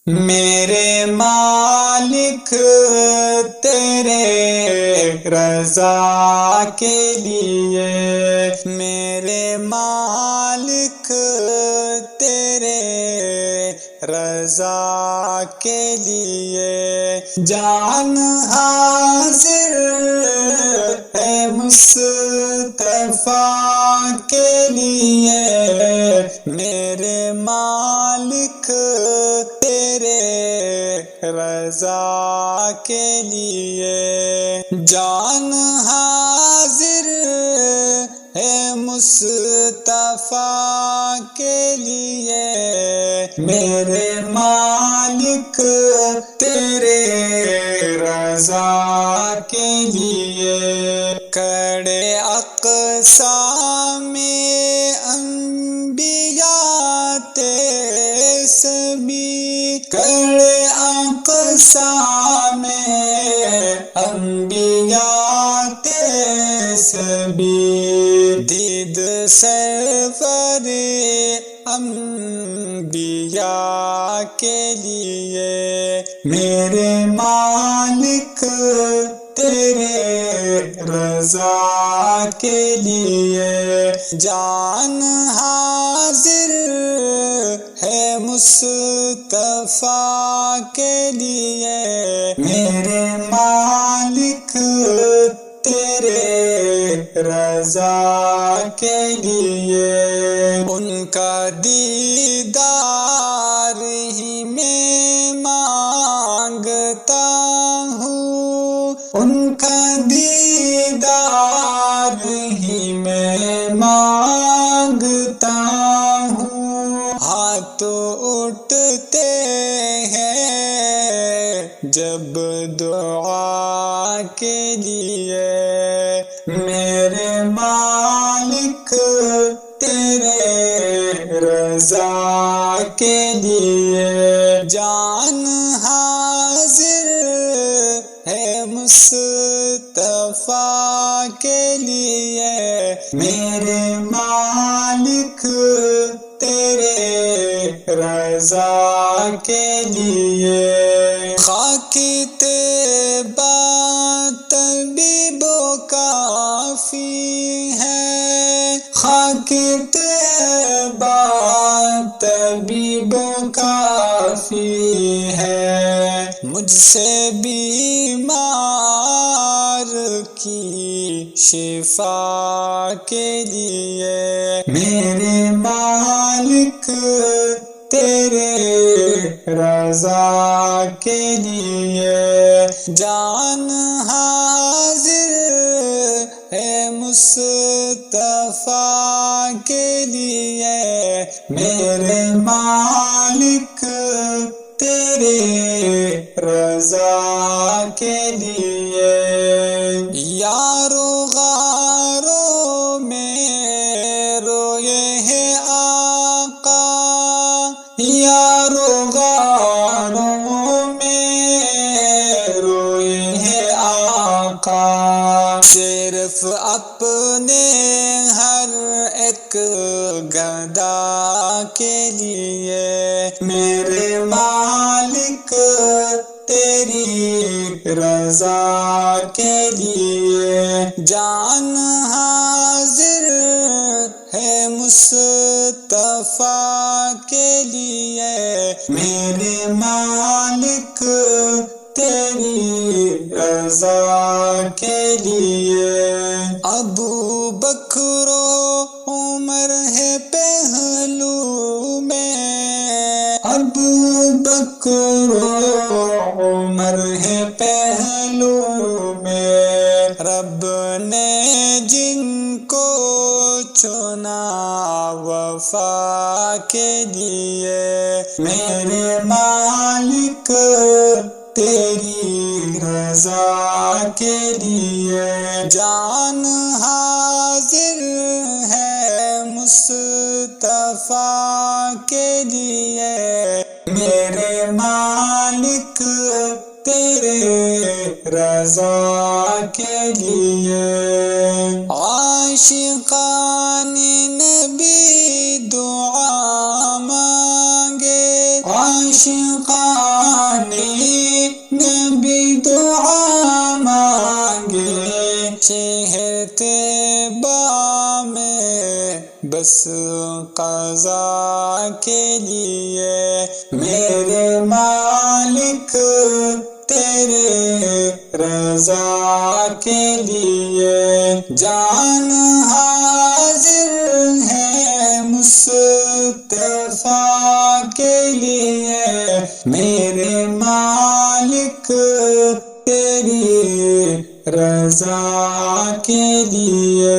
میرے مالک تیرے رضا کے لیے، میرے مالک تیرے رضا کے لیے جان حاضر ہے مصطفیٰ کے لیے، میرے مالک تیرے رضا کے لیے جان حاضر ہے مصطفیٰ کے لیے، میرے مالک تیرے رضا کے لیے کڑے اقصیٰ میں انبیاء تھے سبھی، کڑے اقصیٰ میں انبیاء تھے سبھی، دید سرور انبیاء کے لیے، میرے مالک تیرے رضا کے لیے جان حاضر ہے مصطفیٰ کے لیے، میرے مالک تیرے رضا کے لیے ان کا دیدار ہی میں مانگتا ہوں، ان کا دیدار ہی میں مانگتا ہوں، ہاتھ اٹھتے ہیں جب دعا کے لیے، میرے مالک تیرے رضا کے لیے جان حاضر ہے مصطفیٰ کے لیے، میرے مالک تیرے رضا کے لیے خاک طیبہ طبیب و کافی ہے، خاک طیبہ طبیب و کافی ہے، مجھ سے بیمار کی شفا کے لیے، میرے مالک تیرے رضا کے لیے جان حاضر ہے مصطفیٰ کے لیے، میرے مالک تیرے رضا کے لیے یارو غاروں میں روئے ہیں آقا، یارو غاروں میں روئے ہیں آقا، صرف اپنے ہر ایک گدا کے لیے، میرے مالک تیری رضا کے لیے جان حاضر ہے مصطفیٰ کے لیے، میرے مالک تیری رضا کے لیے ابو بکر و عمر ہے پہلو میں، ابو بکر و عمر ہے پہلو میں، رب نے جن کو چنا وفا کے لیے، میرے مالک تیری رضا کے لیے جان حاضر ہے مصطفیٰ کے لیے، میرے مالک تیرے رضا کے لیے عاشقان نبی دعا مانگے، عاشقان نبی دعا مانگے شہر طیبہ میں بس قضا کے لیے میرے مالک تیرے رضا کے لیے جان حاضر ہے مصطفیٰ کے لیے میرے مالک تیری رضا کے لیے